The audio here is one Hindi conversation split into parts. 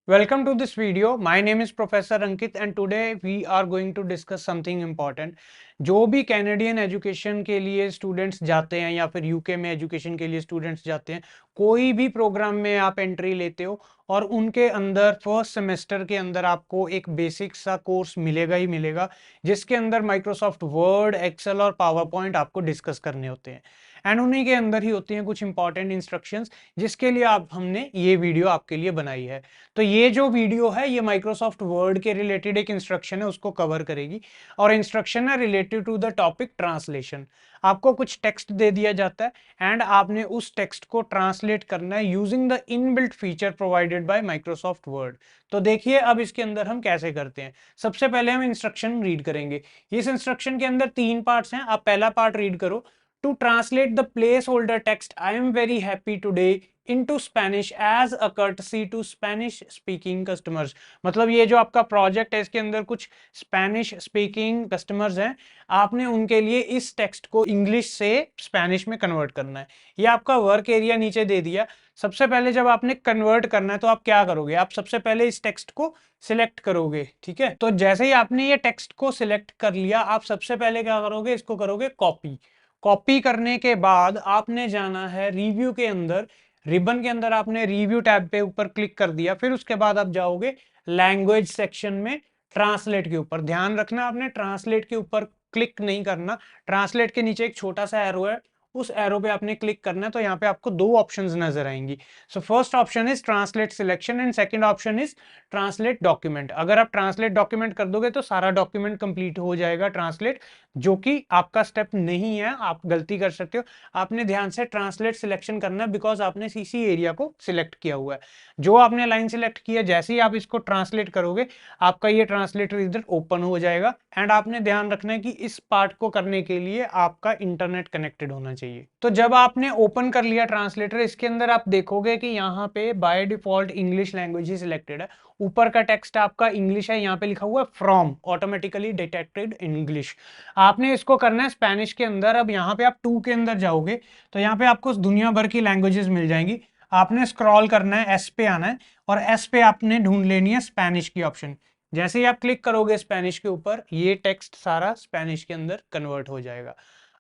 Welcome to this video. My name is Professor Ankit and today we are going to discuss something important. जो भी कैनेडियन एजुकेशन के लिए स्टूडेंट्स जाते हैं या फिर यूके में एजुकेशन के लिए स्टूडेंट्स जाते हैं, कोई भी प्रोग्राम में आप एंट्री लेते हो और उनके अंदर फर्स्ट सेमेस्टर के अंदर आपको एक बेसिक सा कोर्स मिलेगा ही मिलेगा, जिसके अंदर माइक्रोसॉफ्ट वर्ड, एक्सेल और पावर पॉइंट आपको डिस्कस करने होते हैं। एंड उन्हीं के अंदर ही होती हैं कुछ इंपॉर्टेंट इंस्ट्रक्शंस, जिसके लिए हमने ये वीडियो आपके लिए बनाई है। तो ये जो वीडियो है ये माइक्रोसॉफ्ट वर्ड के रिलेटेड एक इंस्ट्रक्शन है, उसको कवर करेगी। और इंस्ट्रक्शन है related to the topic translation. आपको कुछ टेक्स्ट दे दिया जाता है एंड आपने उस टेक्स्ट को ट्रांसलेट करना है using the inbuilt feature provided by Microsoft word. तो देखिए अब इसके अंदर हम कैसे करते हैं। सबसे पहले हम इंस्ट्रक्शन रीड करेंगे। इस इंस्ट्रक्शन के अंदर 3 पार्ट्स हैं, आप पहला पार्ट रीड करो। To translate the placeholder text I am very happy today into Spanish as a courtesy to Spanish speaking customers। मतलब ये जो आपका प्रोजेक्ट है इसके अंदर कुछ स्पेनिश स्पीकिंग कस्टमर्स हैं, आपने उनके लिए इस टेक्स्ट को इंग्लिश से स्पेनिश में कन्वर्ट करना है। ये आपका वर्क एरिया नीचे दे दिया। सबसे पहले जब आपने कन्वर्ट करना है तो आप क्या करोगे, आप सबसे पहले इस टेक्स्ट को सिलेक्ट करोगे। ठीक है, तो जैसे ही आपने ये टेक्स्ट को सिलेक्ट कर लिया, आप सबसे पहले क्या करोगे, इसको करोगे कॉपी। कॉपी करने के बाद आपने जाना है रिव्यू के अंदर। रिबन के अंदर आपने रिव्यू टैब पे ऊपर क्लिक कर दिया, फिर उसके बाद आप जाओगे लैंग्वेज सेक्शन में ट्रांसलेट के ऊपर। ध्यान रखना आपने ट्रांसलेट के ऊपर क्लिक नहीं करना। ट्रांसलेट के नीचे एक छोटा सा एरो है, उस एरो पे आपने क्लिक करना है। तो यहाँ पे आपको 2 ऑप्शंस नजर आएंगी। So first option is translate selection and second option is translate document. अगर आप ट्रांसलेट डॉक्यूमेंट कर दोगे तो सारा डॉक्यूमेंट कंप्लीट हो जाएगा ट्रांसलेट, जो कि आपका स्टेप नहीं है, आप गलती कर सकते हो। आपने ध्यान से ट्रांसलेट सिलेक्शन करना है बिकॉज आपने सीसी एरिया को सिलेक्ट किया हुआ है। जो आपने लाइन सिलेक्ट किया, जैसे ही आप इसको ट्रांसलेट करोगे आपका ये ट्रांसलेटर इधर ओपन हो जाएगा। एंड आपने ध्यान रखना है कि इस पार्ट को करने के लिए आपका इंटरनेट कनेक्टेड होना चाहिए। तो जब आपने ओपन कर लिया ट्रांसलेटर, इसके अंदर आप देखोगे कि यहाँ पे by default English language he selected है। ऊपर का टेक्स्ट आपका इंग्लिश है, यहाँ पे लिखा हुआ है फ्रॉम ऑटोमेटिकली डिटेक्टेड इंग्लिश। आपने इसको करना है स्पेनिश के अंदर। अब यहाँ पे आप 2 के अंदर जाओगे तो यहाँ पे आपको दुनिया भर की लैंग्वेजेस मिल जाएंगी। आपने स्क्रॉल करना है, एस पे आना है और एस पे आपने ढूंढ लेनी है स्पेनिश की ऑप्शन। जैसे ही आप क्लिक करोगे स्पेनिश के ऊपर, ये टेक्स्ट सारा स्पेनिश के अंदर कन्वर्ट हो जाएगा।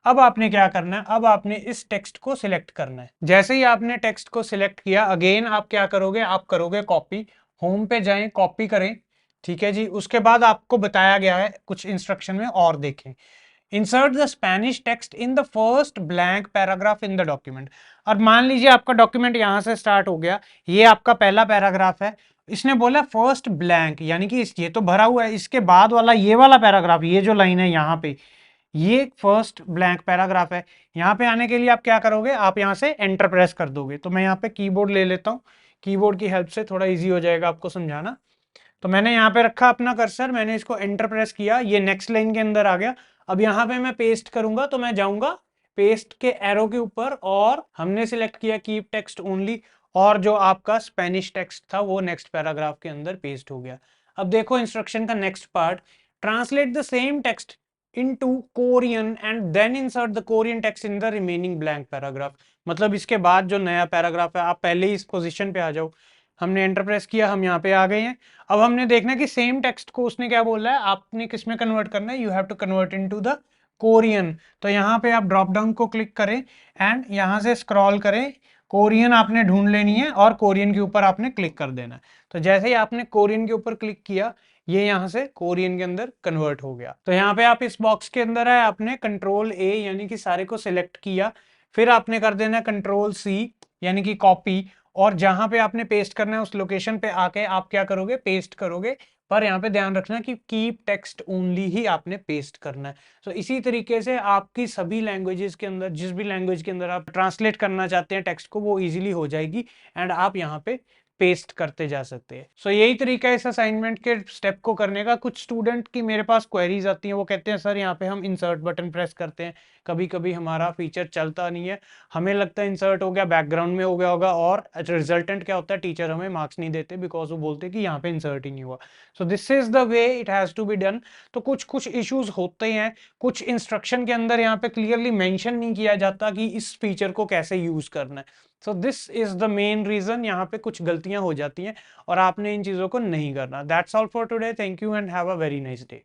अब आपने क्या करना है, अब आपने इस टेक्स्ट को सिलेक्ट करना है। जैसे ही आपने टेक्स्ट को सिलेक्ट किया, अगेन आप क्या करोगे, आप करोगे कॉपी। होम पे जाएं, कॉपी करें। ठीक है जी, उसके बाद आपको बताया गया है कुछ इंस्ट्रक्शन में और देखें। Insert the Spanish text in the first blank paragraph in the document. और मान लीजिए आपका डॉक्यूमेंट यहां से स्टार्ट हो गया, ये आपका पहला पैराग्राफ है। इसने बोला फर्स्ट ब्लैंक, यानी कि ये तो भरा हुआ है, इसके बाद वाला ये वाला पैराग्राफ, ये जो लाइन है यहाँ पे, ये फर्स्ट ब्लैंक पैराग्राफ है। यहाँ पे आने के लिए आप क्या करोगे, आप यहाँ से एंटर प्रेस कर दोगे। तो मैं यहाँ पे कीबोर्ड ले लेता हूँ, कीबोर्ड की हेल्प से थोड़ा इजी हो जाएगा आपको समझाना। तो मैंने यहाँ पे रखा अपना कर्सर, मैंने इसको एंटर प्रेस किया, ये नेक्स्ट लाइन के अंदर आ गया। अब यहाँ पे मैं पेस्ट करूंगा, तो मैं जाऊंगा पेस्ट के एरो के ऊपर और हमने सिलेक्ट किया कीप टेक्स्ट ओनली, और जो आपका स्पेनिश टेक्स्ट था वो नेक्स्ट पैराग्राफ के अंदर पेस्ट हो गया। अब देखो इंस्ट्रक्शन का next part, translate the same text into Korean and then insert the Korean text in the remaining blank paragraph. मतलब इसके बाद जो नया पैराग्राफ है, आप पहले ही इस पोजीशन पे आ जाओ। हमने एंटर प्रेस किया, हम यहाँ पे आ गए हैं। अब हमने देखना है कि सेम टेक्स्ट को उसने क्या बोला है, आपने किस में कन्वर्ट करना है, you have to convert into the Korean. तो यहाँ पे आप ड्रॉप डाउन को क्लिक करें एंड यहाँ से स्क्रॉल करें, कोरियन आपने ढूंढ लेनी है और कोरियन के ऊपर आपने क्लिक कर देना है। तो जैसे ही आपने कोरियन के ऊपर क्लिक किया, ये यहाँ से कोरियन के अंदर कन्वर्ट हो गया। तो यहाँ पे आप इस बॉक्स के अंदर है, आपने कंट्रोल ए यानी कि सारे को सिलेक्ट किया, फिर आपने कर देना कंट्रोल सी यानी कि कॉपी, और जहां पे आपने पेस्ट करना है उस लोकेशन पे आके आप क्या करोगे, पेस्ट करोगे। पर यहाँ पे ध्यान रखना कि कीप टेक्स्ट ओनली ही आपने पेस्ट करना है। तो इसी तरीके से आपकी सभी लैंग्वेजेस के अंदर, जिस भी लैंग्वेज के अंदर आप ट्रांसलेट करना चाहते हैं टेक्स्ट को, वो इजीली हो जाएगी एंड आप यहाँ पे पेस्ट करते जा सकते हैं। सो यही तरीका है इस असाइनमेंट के स्टेप को करने का। कुछ स्टूडेंट की मेरे पास क्वेरीज आती हैं, वो कहते हैं सर यहाँ पे हम इंसर्ट बटन प्रेस करते हैं, कभी कभी हमारा फीचर चलता नहीं है, हमें लगता है इंसर्ट हो गया, बैकग्राउंड में हो गया होगा, और रिजल्टेंट क्या होता है, टीचर हमें मार्क्स नहीं देते बिकॉज वो बोलते हैं कि यहाँ पे इंसर्ट ही नहीं हुआ। So this is the way it has to be done. तो कुछ कुछ इश्यूज होते हैं, कुछ इंस्ट्रक्शन के अंदर यहाँ पे क्लियरली मेंशन नहीं किया जाता कि इस फीचर को कैसे यूज करना है। So this is the main reason, यहाँ पे कुछ गलतियां हो जाती हैं और आपने इन चीजों को नहीं करना। That's all for today, thank you and have a very nice day.